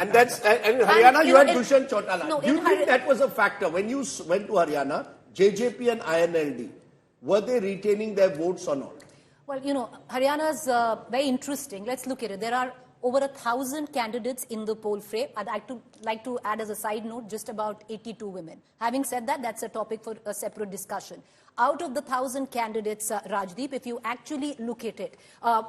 And in Haryana, you had Dushyant Chautala. No, do you think that was a factor? When you went to Haryana, JJP and INLD, were they retaining their votes or not? Well, Haryana is very interesting. Let's look at it. There are over 1,000 candidates in the poll fray. I'd like to add as a side note, just about 82 women. Having said that, that's a topic for a separate discussion. Out of the 1,000 candidates, Rajdeep, if you actually look at it,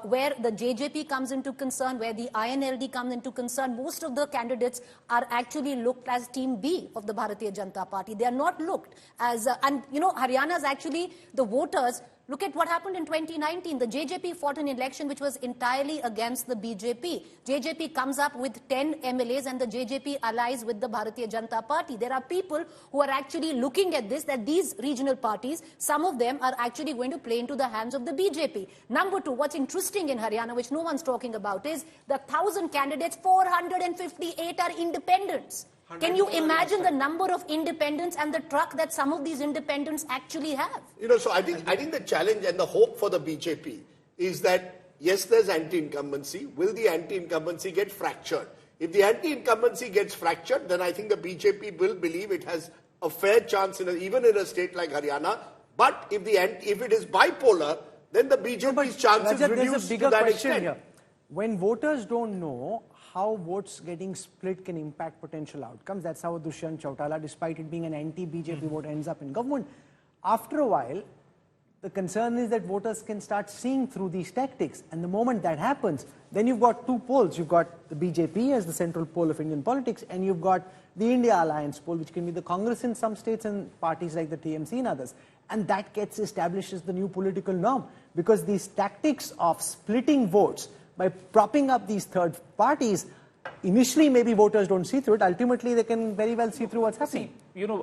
where the JJP comes into concern, where the INLD comes into concern, most of the candidates are actually looked as Team B of the Bharatiya Janata Party. They are not looked as, Haryana is actually the voters. Look at what happened in 2019. The JJP fought an election which was entirely against the BJP. JJP comes up with 10 MLAs and the JJP allies with the Bharatiya Janata Party. There are people who are actually looking at this, that these regional parties, some of them are actually going to play into the hands of the BJP. Number two, what's interesting in Haryana, which no one's talking about, is the 1,000 candidates, 458 are independents. Can you imagine the number of independents and the truck that some of these independents actually have? So I think the challenge and the hope for the BJP is that, yes, there's anti-incumbency. Will the anti-incumbency get fractured? If the anti-incumbency gets fractured, then I think the BJP will believe it has a fair chance, even in a state like Haryana. But if it is bipolar, then the BJP's chances reduce to that extent. Here. When voters don't know how votes getting split can impact potential outcomes. That's how Dushyant Chautala, despite it being an anti-BJP vote, ends up in government. After a while, the concern is that voters can start seeing through these tactics. And the moment that happens, then you've got two poles. You've got the BJP as the central pole of Indian politics, and you've got the India Alliance pole, which can be the Congress in some states and parties like the TMC in others. And that gets established as the new political norm, because these tactics of splitting votes by propping up these third parties, initially maybe voters don't see through it. Ultimately, they can very well see through what's happening.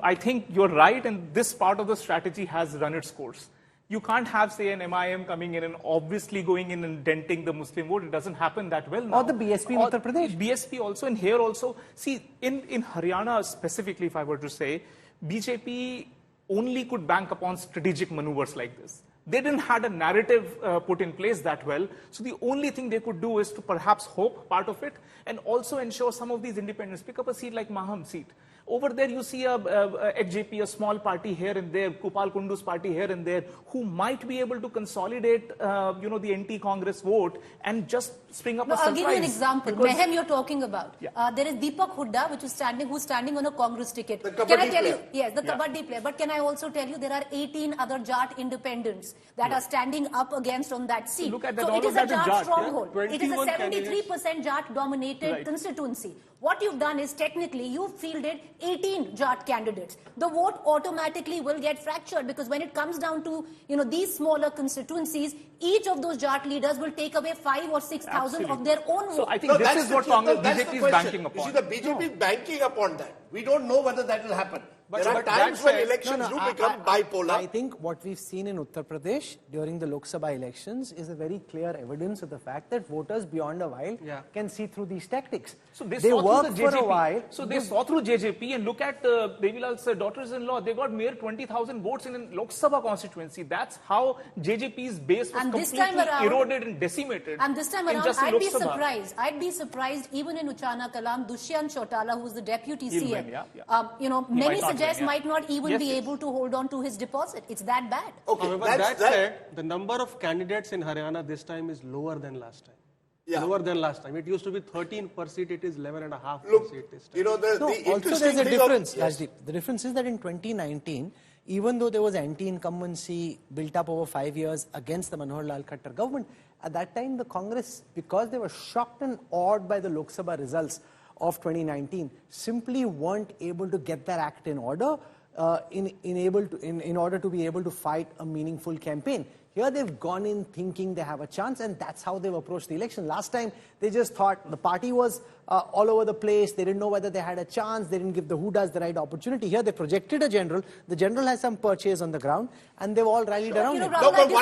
I think you're right, and this part of the strategy has run its course. You can't have, say, an MIM coming in and obviously going in and denting the Muslim vote. It doesn't happen that well now. Or the BSP in Uttar Pradesh. BSP also, and here also. See, in Haryana specifically, if I were to say, BJP only could bank upon strategic maneuvers like this. They didn't have a narrative put in place that well. So the only thing they could do is to perhaps hope part of it and also ensure some of these independents pick up a seat like Maham seat. Over there, you see a HJP, a small party here and there, Kupal Kundu's party here and there, who might be able to consolidate, the anti-Congress vote and just spring up a surprise. I'll give you an example. Mehem, you're talking about. Yeah. There is Deepak Hooda, who's standing on a Congress ticket. Can I tell you? Yes, the Kabaddi player. But can I also tell you there are 18 other Jat independents that are standing up against on that seat. Look at that, so it is a Jat stronghold. Yeah? It is a 73% Jat-dominated constituency. What you've done is technically you've fielded 18 Jat candidates. The vote automatically will get fractured because when it comes down to these smaller constituencies, each of those Jat leaders will take away 5,000 or 6,000 of their own votes. So I think this is what BJP is banking upon. You see, the BJP is banking upon that. We don't know whether that will happen. There are times when elections do become bipolar. I think what we've seen in Uttar Pradesh during the Lok Sabha elections is a very clear evidence of the fact that voters beyond a while can see through these tactics. So they work for a while. So they saw through JJP and look at Devilal's daughters-in-law. They got mere 20,000 votes in Lok Sabha constituency. That's how JJP's base was completely eroded and decimated. And this time around, I'd be surprised even in Uchana Kalam, Dushyant Chautala, who's the deputy CM. Many suggest might not even be able to hold on to his deposit. It's that bad. Okay, however, that said, the number of candidates in Haryana this time is lower than last time. Lower than last time. It used to be 13 per seat. It is 11.5 per seat this time. Also there's a difference, Rajdeep. The difference is that in 2019, even though there was anti-incumbency built up over 5 years against the Manohar Lal Khattar government, at that time the Congress, because they were shocked and awed by the Lok Sabha results of 2019, simply weren't able to get their act in order in order to be able to fight a meaningful campaign. Here they've gone in thinking they have a chance, and that's how they've approached the election. Last time, they just thought the party was all over the place. They didn't know whether they had a chance. They didn't give the Hoodas the right opportunity. Here they projected a general. The general has some purchase on the ground, and they've all rallied around it. No, but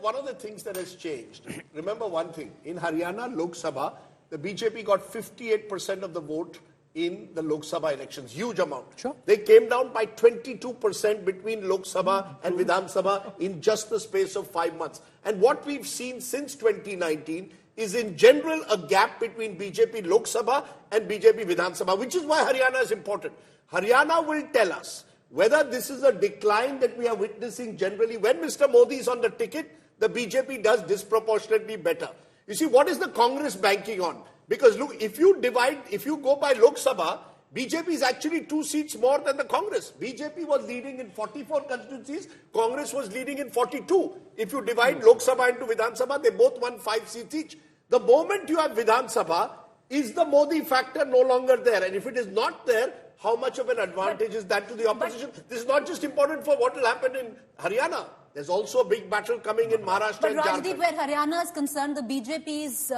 one of the things that has changed, remember one thing, in Haryana Lok Sabha, the BJP got 58% of the vote in the Lok Sabha elections. Huge amount. Sure. They came down by 22% between Lok Sabha and Vidhan Sabha in just the space of 5 months. And what we've seen since 2019 is in general a gap between BJP Lok Sabha and BJP Vidhan Sabha, which is why Haryana is important. Haryana will tell us whether this is a decline that we are witnessing generally. When Mr. Modi is on the ticket, the BJP does disproportionately better. You see, what is the Congress banking on? Because look, if you go by Lok Sabha, BJP is actually 2 seats more than the Congress. BJP was leading in 44 constituencies, Congress was leading in 42. If you divide Lok Sabha into Vidhan Sabha, they both won 5 seats each. The moment you have Vidhan Sabha, is the Modi factor no longer there? And if it is not there, how much of an advantage is that to the opposition? This is not just important for what will happen in Haryana. There's also a big battle coming in Maharashtra and Rajdeep, Jharkhand. where Haryana is concerned, the BJP's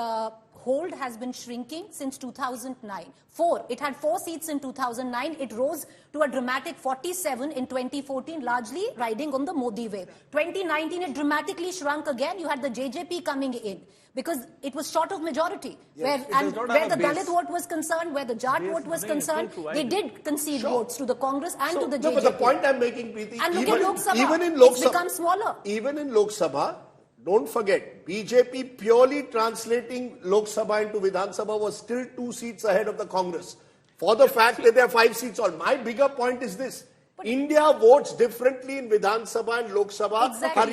hold has been shrinking since 2009. It had 4 seats in 2009. It rose to a dramatic 47 in 2014, largely riding on the Modi wave. 2019, it dramatically shrunk again. You had the JJP coming in because it was short of majority. Where the Dalit vote was concerned, where the Jat vote was concerned, they did concede votes to the Congress and to the JJP. No, but the point I'm making, Preeti, and look at Lok Sabha, even in Lok it's Sabha, become smaller. Even in Lok Sabha, don't forget, BJP purely translating Lok Sabha into Vidhan Sabha was still 2 seats ahead of the Congress. For the fact that there are 5 seats all. My bigger point is this. India votes differently in Vidhan Sabha and Lok Sabha. Exactly.